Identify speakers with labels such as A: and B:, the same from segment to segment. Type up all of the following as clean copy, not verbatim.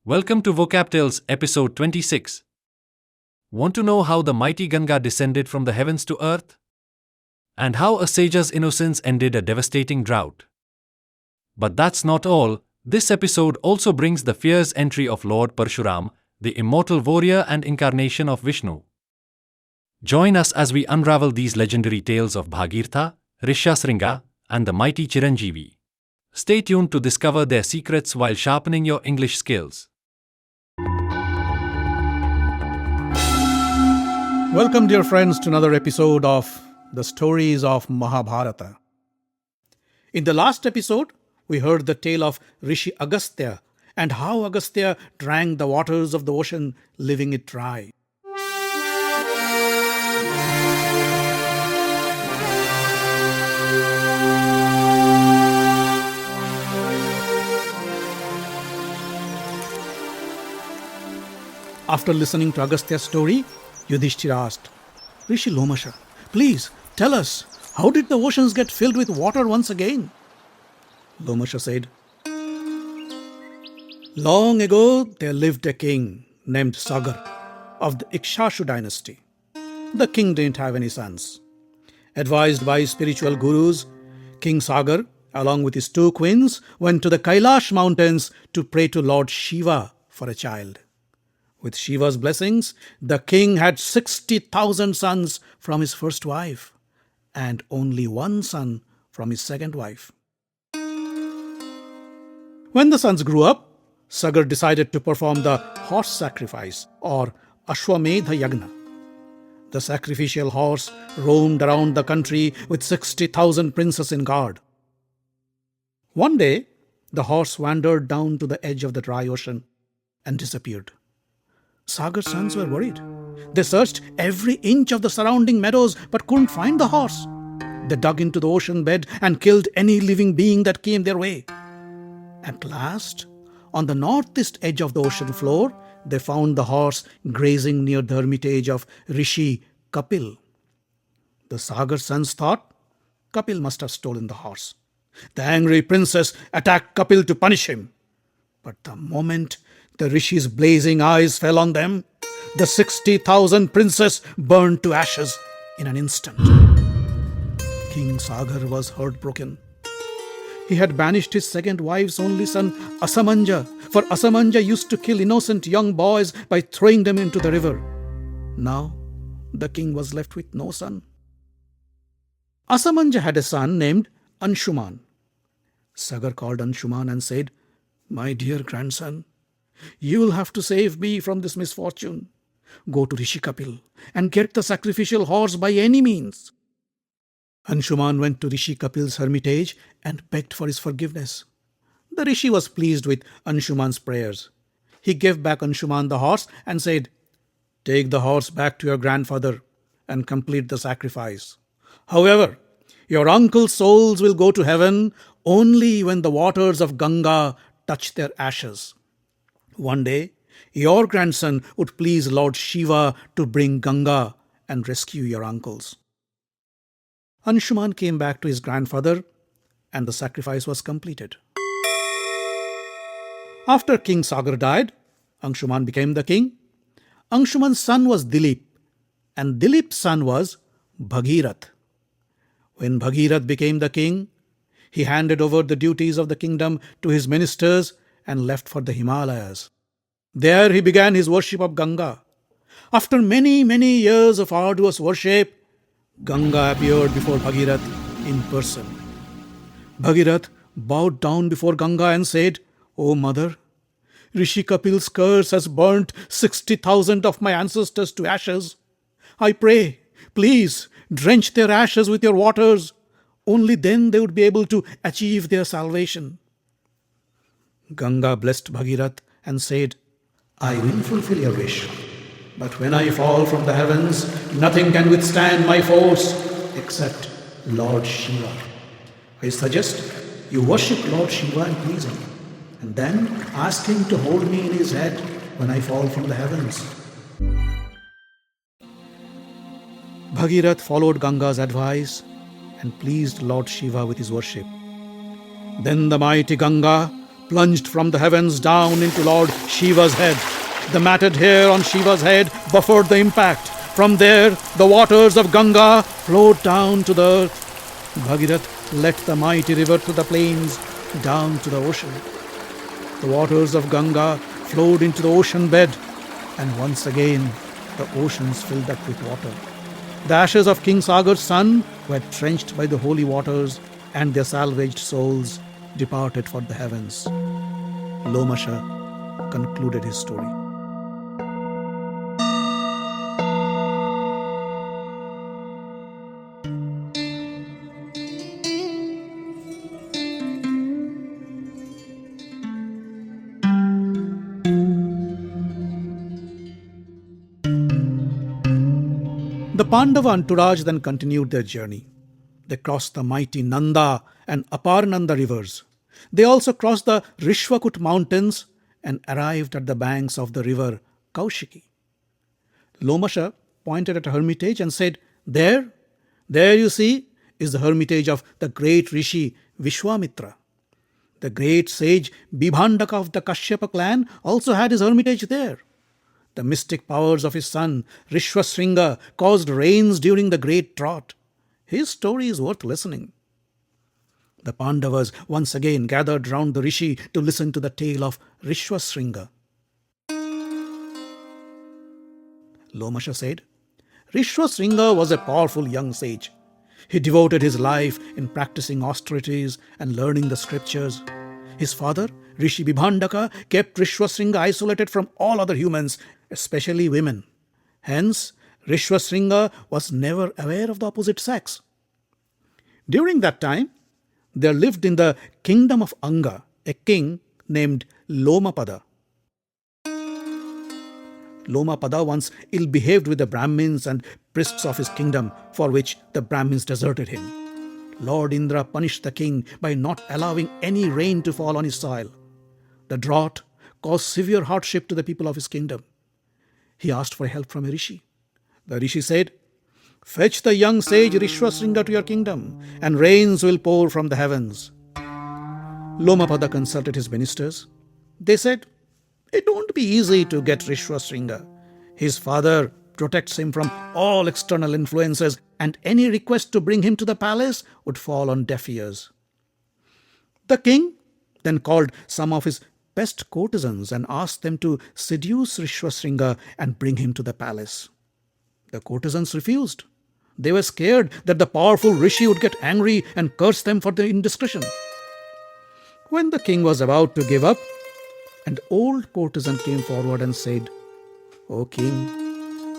A: Welcome to VocabTales episode 26. Want to know how the mighty Ganga descended from the heavens to earth? And how a sage's innocence ended a devastating drought? But that's not all. This episode also brings the fierce entry of Lord Parshuram, the immortal warrior and incarnation of Vishnu. Join us as we unravel these legendary tales of Bhagiratha, Rishyasringa, and the mighty Chiranjeevi. Stay tuned to discover their secrets while sharpening your English skills.
B: Welcome, dear friends, to another episode of the stories of Mahabharata. In the last episode, we heard the tale of Rishi Agastya and how Agastya drank the waters of the ocean, leaving it dry. After listening to Agastya's story, Yudhishthira asked, Rishi Lomasha, please tell us, how did the oceans get filled with water once again? Lomasha said, long ago there lived a king named Sagar of the Ikshashu dynasty. The king didn't have any sons. Advised by spiritual gurus, King Sagar, along with his two queens, went to the Kailash mountains to pray to Lord Shiva for a child. With Shiva's blessings, the king had 60,000 sons from his first wife and only one son from his second wife. When the sons grew up, Sagar decided to perform the horse sacrifice or Ashwamedha Yagna. The sacrificial horse roamed around the country with 60,000 princes in guard. One day, the horse wandered down to the edge of the dry ocean and disappeared. Sagar's sons were worried. They searched every inch of the surrounding meadows but couldn't find the horse. They dug into the ocean bed and killed any living being that came their way. At last, on the northeast edge of the ocean floor, they found the horse grazing near the hermitage of Rishi Kapil. The Sagar sons thought Kapil must have stolen the horse. The angry princess attacked Kapil to punish him. But the moment the Rishi's blazing eyes fell on them, the 60,000 princes burned to ashes in an instant. King Sagar was heartbroken. He had banished his second wife's only son, Asamanja, for Asamanja used to kill innocent young boys by throwing them into the river. Now, the king was left with no son. Asamanja had a son named Anshuman. Sagar called Anshuman and said, my dear grandson, you will have to save me from this misfortune. Go to Rishi Kapil and get the sacrificial horse by any means. Anshuman went to Rishi Kapil's hermitage and begged for his forgiveness. The Rishi was pleased with Anshuman's prayers. He gave back Anshuman the horse and said, take the horse back to your grandfather and complete the sacrifice. However, your uncle's souls will go to heaven only when the waters of Ganga touch their ashes. One day, your grandson would please Lord Shiva to bring Ganga and rescue your uncles. Anshuman came back to his grandfather and the sacrifice was completed. After King Sagar died, Anshuman became the king. Anshuman's son was Dilip and Dilip's son was Bhagirath. When Bhagirath became the king, he handed over the duties of the kingdom to his ministers and left for the Himalayas. There he began his worship of Ganga. After many years of arduous worship, Ganga appeared before Bhagirath in person. Bhagirath bowed down before Ganga and said, O mother, Rishi Kapil's curse has burnt 60,000 of my ancestors to ashes. I pray, please drench their ashes with your waters. Only then they would be able to achieve their salvation. Ganga blessed Bhagirath and said, I will fulfill your wish. But when I fall from the heavens, nothing can withstand my force except Lord Shiva. I suggest you worship Lord Shiva and please him, and then ask him to hold me in his head when I fall from the heavens. Bhagirath followed Ganga's advice and pleased Lord Shiva with his worship. Then the mighty Ganga plunged from the heavens down into Lord Shiva's head. The matted hair on Shiva's head buffered the impact. From there, the waters of Ganga flowed down to the earth. Bhagiratha led the mighty river to the plains, down to the ocean. The waters of Ganga flowed into the ocean bed, and once again the oceans filled up with water. The ashes of King Sagar's son were drenched by the holy waters, and their salvaged souls departed for the heavens. Lomasha concluded his story. The Pandava entourage then continued their journey. They crossed the mighty Nanda and Aparnanda rivers. They also crossed the Rishwakut mountains and arrived at the banks of the river Kaushiki. Lomasha pointed at a hermitage and said, There you see, is the hermitage of the great rishi Vishwamitra. The great sage Bibhandaka of the Kashyapa clan also had his hermitage there. The mystic powers of his son, Rishwasringa, caused rains during the great drought. His story is worth listening. The Pandavas once again gathered round the rishi to listen to the tale of Rishwasringa. Lomasha said, Rishwasringa was a powerful young sage. He devoted his life in practicing austerities and learning the scriptures. His father, Rishi Bibhandaka, kept Rishwasringa isolated from all other humans, especially women. Hence, Rishwasringa was never aware of the opposite sex. During that time, there lived in the kingdom of Anga a king named Lomapada. Lomapada once ill-behaved with the Brahmins and priests of his kingdom, for which the Brahmins deserted him. Lord Indra punished the king by not allowing any rain to fall on his soil. The drought caused severe hardship to the people of his kingdom. He asked for help from a rishi. The rishi said, Fetch the young sage Rishwasringa to your kingdom, and rains will pour from the heavens. Lomapada consulted his ministers. They said, It won't be easy to get Rishwasringa. His father protects him from all external influences, and any request to bring him to the palace would fall on deaf ears. The king then called some of his best courtesans and asked them to seduce Rishwasringa and bring him to the palace. The courtesans refused. They were scared that the powerful rishi would get angry and curse them for their indiscretion. When the king was about to give up, an old courtesan came forward and said, O king,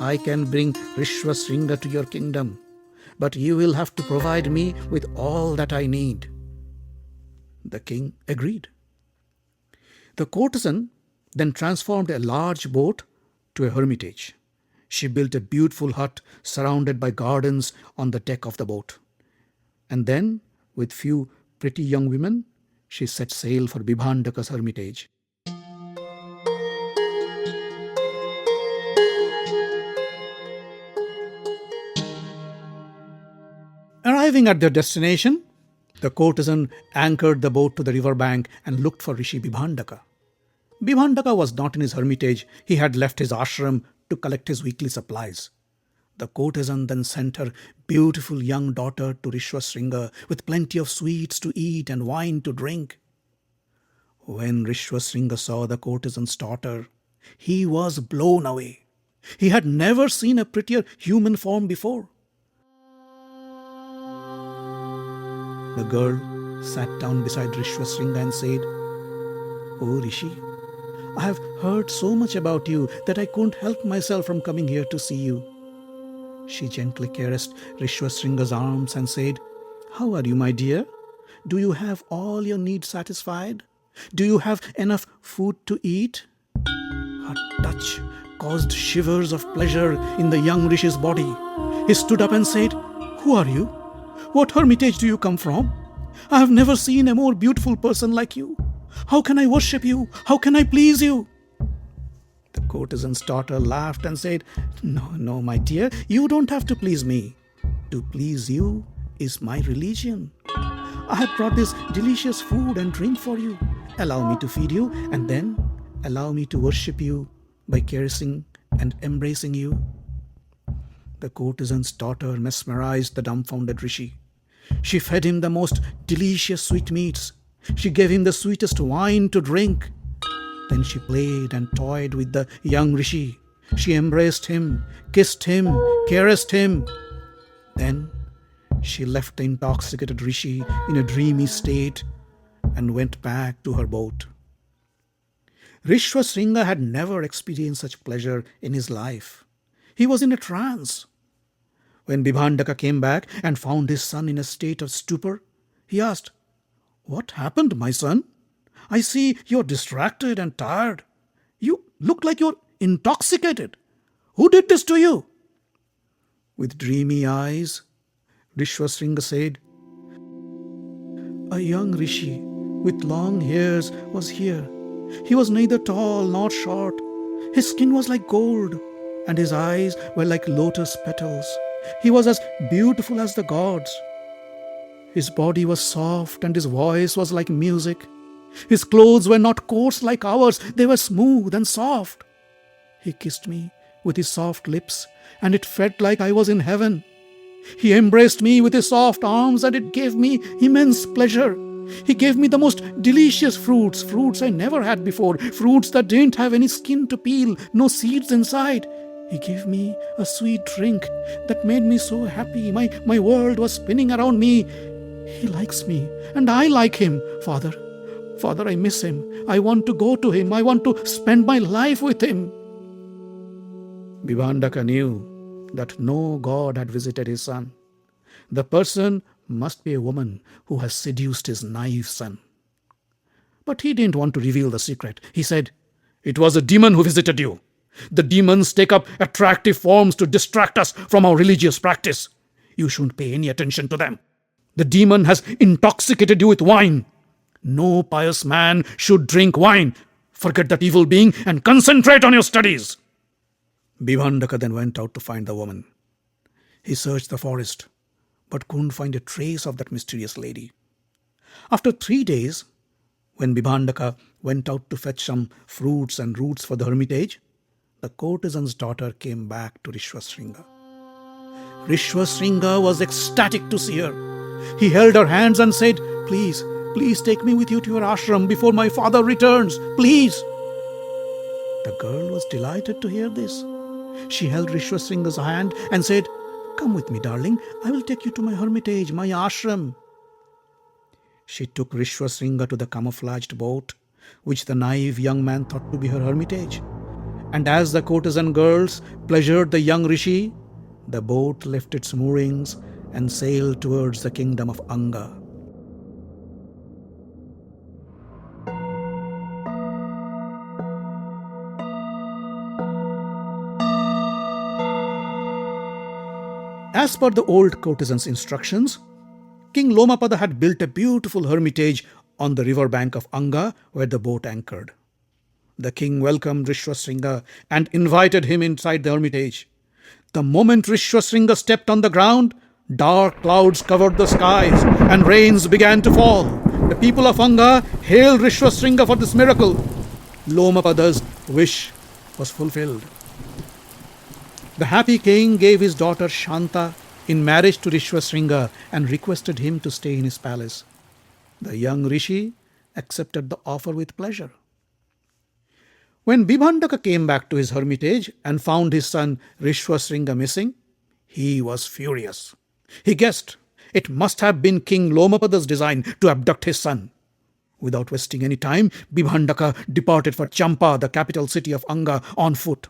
B: I can bring Rishwasringa to your kingdom, but you will have to provide me with all that I need. The king agreed. The courtesan then transformed a large boat to a hermitage. She built a beautiful hut surrounded by gardens on the deck of the boat. And then, with few pretty young women, she set sail for Bibhandaka's hermitage. Arriving at their destination, the courtesan anchored the boat to the river bank and looked for Rishi Bibhandaka. Bibhandaka was not in his hermitage. He had left his ashram to collect his weekly supplies. The courtesan then sent her beautiful young daughter to Rishwasringa with plenty of sweets to eat and wine to drink. When Rishwasringa saw the courtesan's daughter, he was blown away. He had never seen a prettier human form before. The girl sat down beside Rishwasringa and said, O Rishi, I have heard so much about you that I couldn't help myself from coming here to see you. She gently caressed Rishwasringa's arms and said, How are you, my dear? Do you have all your needs satisfied? Do you have enough food to eat? Her touch caused shivers of pleasure in the young Rishi's body. He stood up and said, Who are you? What hermitage do you come from? I have never seen a more beautiful person like you. How can I worship you? How can I please you? The courtesan's daughter laughed and said, No, my dear, you don't have to please me. To please you is my religion. I have brought this delicious food and drink for you. Allow me to feed you, and then allow me to worship you by caressing and embracing you." The courtesan's daughter mesmerized the dumbfounded rishi. She fed him the most delicious sweetmeats. She gave him the sweetest wine to drink. Then she played and toyed with the young rishi. She embraced him, kissed him, caressed him. Then she left the intoxicated rishi in a dreamy state and went back to her boat. Rishwasringa had never experienced such pleasure in his life. He was in a trance. When Bibhandaka came back and found his son in a state of stupor, he asked, "What happened, my son? I see you're distracted and tired. You look like you're intoxicated. Who did this to you?" With dreamy eyes, Rishwasringa said, "A young rishi with long hairs was here. He was neither tall nor short. His skin was like gold, and his eyes were like lotus petals. He was as beautiful as the gods. His body was soft, and his voice was like music. His clothes were not coarse like ours, they were smooth and soft. He kissed me with his soft lips, and it felt like I was in heaven. He embraced me with his soft arms, and it gave me immense pleasure. He gave me the most delicious fruits I never had before, fruits that didn't have any skin to peel, no seeds inside. He gave me a sweet drink that made me so happy. My world was spinning around me. He likes me, and I like him, Father. Father, I miss him. I want to go to him. I want to spend my life with him." Bibhandaka knew that no god had visited his son. The person must be a woman who has seduced his naive son. But he didn't want to reveal the secret. He said, "It was a demon who visited you. The demons take up attractive forms to distract us from our religious practice. You shouldn't pay any attention to them. The demon has intoxicated you with wine. No pious man should drink wine. Forget that evil being and concentrate on your studies." Bibhandaka then went out to find the woman. He searched the forest, but couldn't find a trace of that mysterious lady. After 3 days, when Bibhandaka went out to fetch some fruits and roots for the hermitage, the courtesan's daughter came back to Rishwasringa. Rishwasringa was ecstatic to see her. He held her hands and said, Please take me with you to your ashram before my father returns. Please." The girl was delighted to hear this. She held Rishwasringa's hand and said, "Come with me, darling. I will take you to my hermitage, my ashram." She took Rishwasringa to the camouflaged boat, which the naive young man thought to be her hermitage. And as the courtesan girls pleasured the young rishi, the boat left its moorings and sailed towards the kingdom of Anga. As per the old courtesan's instructions, King Lomapada had built a beautiful hermitage on the river bank of Anga where the boat anchored. The king welcomed Rishwasringa and invited him inside the hermitage. The moment Rishwasringa stepped on the ground, dark clouds covered the skies and rains began to fall. The people of Anga hailed Rishwasringa for this miracle. Lomapada's wish was fulfilled. The happy king gave his daughter Shanta in marriage to Rishwasringa and requested him to stay in his palace. The young rishi accepted the offer with pleasure. When Bibhandaka came back to his hermitage and found his son Rishwasringa missing, he was furious. He guessed it must have been King Lomapada's design to abduct his son. Without wasting any time, Bibhandaka departed for Champa, the capital city of Anga, on foot.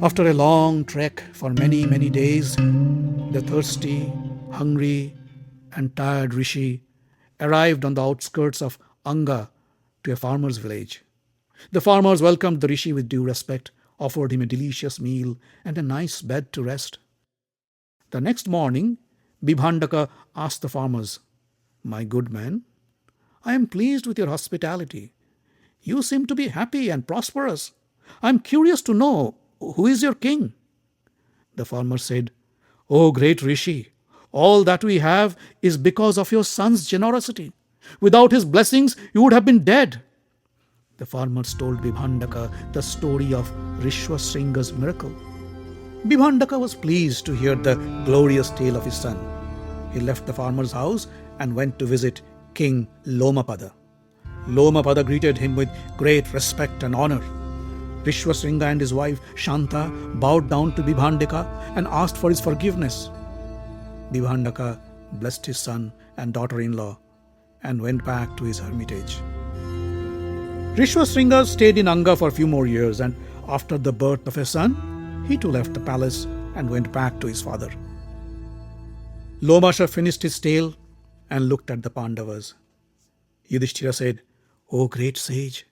B: After a long trek for many, many days, the thirsty, hungry, and tired rishi arrived on the outskirts of Anga to a farmer's village. The farmers welcomed the rishi with due respect, offered him a delicious meal and a nice bed to rest. The next morning, Bibhandaka asked the farmers, "My good men, I am pleased with your hospitality. You seem to be happy and prosperous. I'm curious to know, who is your king?" The farmer said, "O great Rishi, all that we have is because of your son's generosity. Without his blessings, you would have been dead." The farmers told Vibhandaka the story of Rishwasringa's miracle. Vibhandaka was pleased to hear the glorious tale of his son. He left the farmer's house and went to visit King Lomapada. Lomapada greeted him with great respect and honor. Rishwasringa and his wife Shanta bowed down to Vibhandaka and asked for his forgiveness. Vibhandaka blessed his son and daughter-in-law and went back to his hermitage. Rishwasringa stayed in Anga for a few more years, and after the birth of his son, he too left the palace and went back to his father. Lomasha finished his tale and looked at the Pandavas. Yudhishthira said, "O great sage,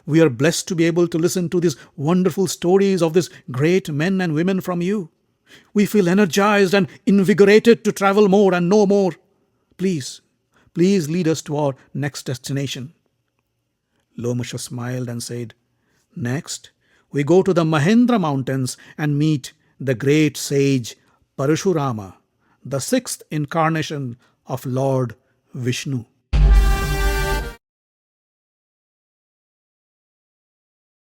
B: we are blessed to be able to listen to these wonderful stories of these great men and women from you. We feel energized and invigorated to travel more and know more. Please lead us to our next destination." Lomasha smiled and said, "Next, we go to the Mahendra mountains and meet the great sage Parashurama, the sixth incarnation of Lord Vishnu."